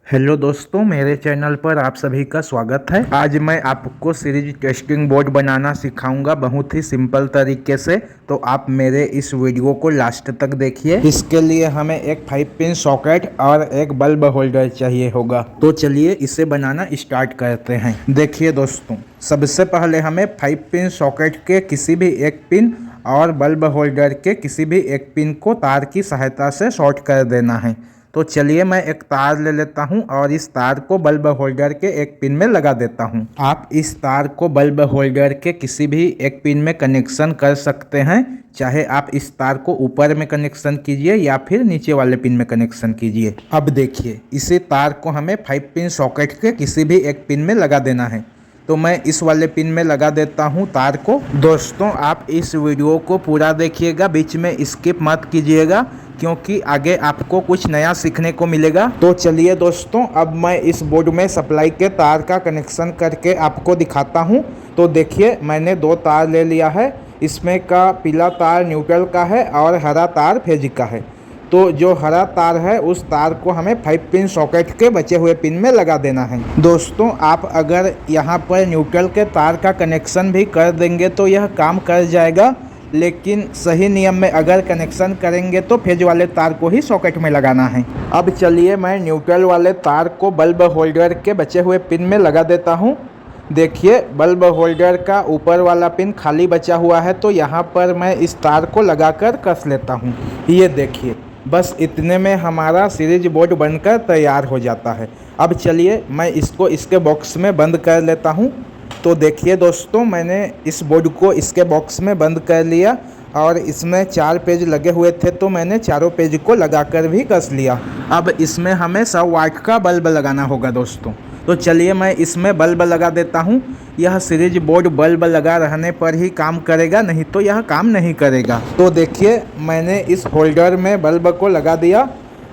Hello दोस्तों, मेरे channel पर आप सभी का स्वागत है। आज मैं आपको सीरीज टेस्टिंग बोर्ड बनाना सिखाऊंगा बहुत ही सिंपल तरीके से। तो आप मेरे इस वीडियो को लास्ट तक देखिए। इसके लिए हमें एक 5 पिन सॉकेट और एक बल्ब होल्डर चाहिए होगा। तो चलिए इसे बनाना स्टार्ट करते हैं। देखिए दोस्तों, सबसे पहले हमें 5 पिन सॉकेट के किसी भी एक पिन और बल्ब होल्डर के किसी भी एक पिन को तार की सहायता से शॉर्ट कर देना है। तो चलिए मैं एक तार ले लेता हूं और इस तार को बल्ब होल्डर के एक पिन में लगा देता हूं। आप इस तार को बल्ब होल्डर के किसी भी एक पिन में कनेक्शन कर सकते हैं। चाहे आप इस तार को ऊपर में कनेक्शन कीजिए या फिर नीचे वाले पिन में कनेक्शन कीजिए। अब देखिए, इसी तार को हमें 5 पिन सॉकेट के किसी भी एक पिन में लगा देना है। तो मैं इस वाले पिन में लगा देता हूं तार को। दोस्तों, आप इस वीडियो को पूरा देखिएगा, बीच में स्किप मत कीजिएगा क्योंकि आगे आपको कुछ नया सीखने को मिलेगा। तो चलिए दोस्तों, अब मैं इस बोर्ड में सप्लाई के तार का कनेक्शन करके आपको दिखाता हूं। तो देखिए, मैंने 2 तार ले लिया है। इसमें का पीला तार न्यूट्रल का है और हरा तार फेज का है। तो जो हरा तार है उस तार को हमें 5 पिन सॉकेट के बचे हुए पिन में लगा देना है। दोस्तों, आप अगर यहाँ पर न्यूट्रल के तार का कनेक्शन भी कर देंगे तो यह काम कर जाएगा, लेकिन सही नियम में अगर कनेक्शन करेंगे तो फेज वाले तार को ही सॉकेट में लगाना है। अब चलिए मैं न्यूट्रल वाले तार को बल्ब होल्डर के बचे हुए पिन में लगा देता हूँ। देखिए, बल्ब होल्डर का ऊपर वाला पिन खाली बचा हुआ है, तो यहाँ पर मैं इस तार को लगाकर कस लेता हूँ। ये देखिए, बस इतने में हमारा सीरीज बोर्ड बनकर तैयार हो जाता है। अब चलिए मैं इसको इसके बॉक्स में बंद कर लेता हूँ। तो देखिए दोस्तों, मैंने इस बोर्ड को इसके बॉक्स में बंद कर लिया और इसमें 4 पेज लगे हुए थे, तो मैंने चारों पेज को लगाकर भी कस लिया। अब इसमें हमें 100 वाट का बल्ब लगाना होगा दोस्तों। तो चलिए मैं इसमें बल्ब लगा देता हूँ। यह सीरीज बोर्ड बल्ब लगा रहने पर ही काम करेगा, नहीं तो यह काम नहीं करेगा। तो देखिए, मैंने इस होल्डर में बल्ब को लगा दिया।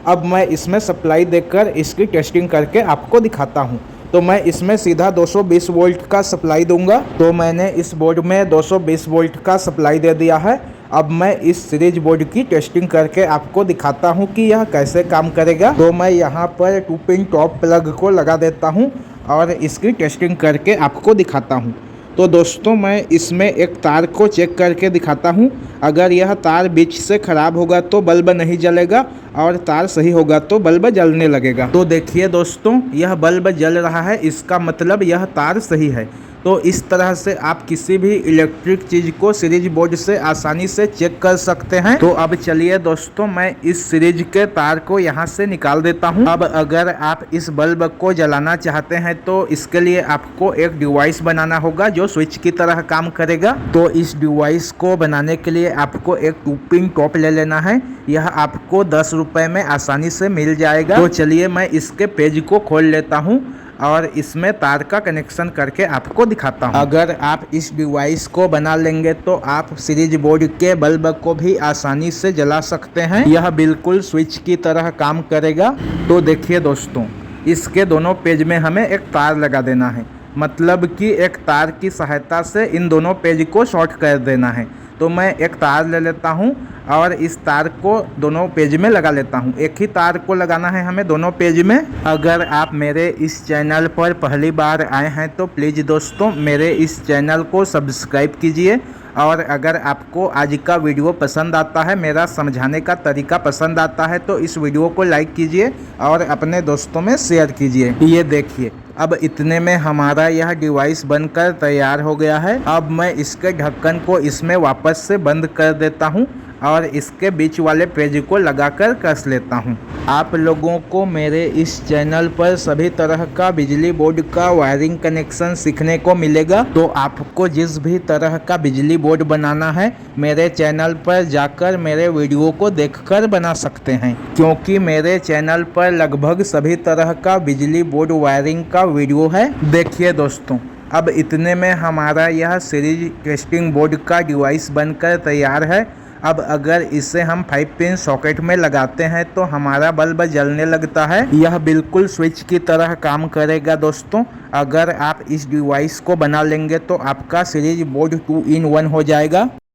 अब मैं इसमें सप्लाई देकर इसकी टेस्टिंग करके आपको दिखाता हूँ। तो मैं इसमें सीधा 220 वोल्ट का सप्लाई दूंगा। तो मैंने इस बोर्ड में 220 वोल्ट का सप्लाई दे दिया है। अब मैं इस सीरीज बोर्ड की टेस्टिंग करके आपको दिखाता हूं कि यह कैसे काम करेगा। तो मैं यहां पर 2 पिन टॉप प्लग को लगा देता हूं और इसकी टेस्टिंग करके आपको दिखाता हूं। तो दोस्तों, मैं इसमें एक तार को चेक करके दिखाता हूं। अगर यह तार बीच से ख़राब होगा तो बल्ब नहीं जलेगा और तार सही होगा तो बल्ब जलने लगेगा। तो देखिए दोस्तों, यह बल्ब जल रहा है, इसका मतलब यह तार सही है। तो इस तरह से आप किसी भी इलेक्ट्रिक चीज़ को सीरीज बोर्ड से आसानी से चेक कर सकते हैं। तो अब चलिए दोस्तों, मैं इस सीरीज के तार को यहाँ से निकाल देता हूँ। अब अगर आप इस बल्ब को जलाना चाहते हैं तो इसके लिए आपको एक डिवाइस बनाना होगा जो स्विच की तरह काम करेगा। तो इस डिवाइस को बनाने के लिए आपको एक 2 पिन टॉप ले लेना है। यह आपको 10 रुपये में आसानी से मिल जाएगा। तो चलिए मैं इसके पेज को खोल लेता हूँ और इसमें तार का कनेक्शन करके आपको दिखाता हूँ। अगर आप इस डिवाइस को बना लेंगे तो आप सीरीज बोर्ड के बल्ब को भी आसानी से जला सकते हैं। यह बिल्कुल स्विच की तरह काम करेगा। तो देखिए दोस्तों, इसके दोनों पेज में हमें एक तार लगा देना है, मतलब कि एक तार की सहायता से इन दोनों पेज को शॉर्ट कर देना है। तो मैं एक तार ले लेता हूँ और इस तार को दोनों पेज में लगा लेता हूँ। एक ही तार को लगाना है हमें दोनों पेज में। अगर आप मेरे इस चैनल पर पहली बार आए हैं तो प्लीज़ दोस्तों मेरे इस चैनल को सब्सक्राइब कीजिए। और अगर आपको आज का वीडियो पसंद आता है, मेरा समझाने का तरीका पसंद आता है, तो इस वीडियो को लाइक कीजिए और अपने दोस्तों में शेयर कीजिए। ये देखिए, अब इतने में हमारा यह डिवाइस बनकर तैयार हो गया है। अब मैं इसके ढक्कन को इसमें वापस से बंद कर देता हूँ और इसके बीच वाले पेज को लगाकर कस लेता हूँ। आप लोगों को मेरे इस चैनल पर सभी तरह का बिजली बोर्ड का वायरिंग कनेक्शन सीखने को मिलेगा। तो आपको जिस भी तरह का बिजली बोर्ड बनाना है, मेरे चैनल पर जाकर मेरे वीडियो को देखकर बना सकते हैं, क्योंकि मेरे चैनल पर लगभग सभी तरह का बिजली बोर्ड वायरिंग का वीडियो है। देखिए दोस्तों, अब इतने में हमारा यह सीरीज टेस्टिंग बोर्ड का डिवाइस बनकर तैयार है। अब अगर इसे हम 5 पिन सॉकेट में लगाते हैं तो हमारा बल्ब जलने लगता है। यह बिल्कुल स्विच की तरह काम करेगा दोस्तों। अगर आप इस डिवाइस को बना लेंगे तो आपका सीरीज बोर्ड 2 in 1 हो जाएगा।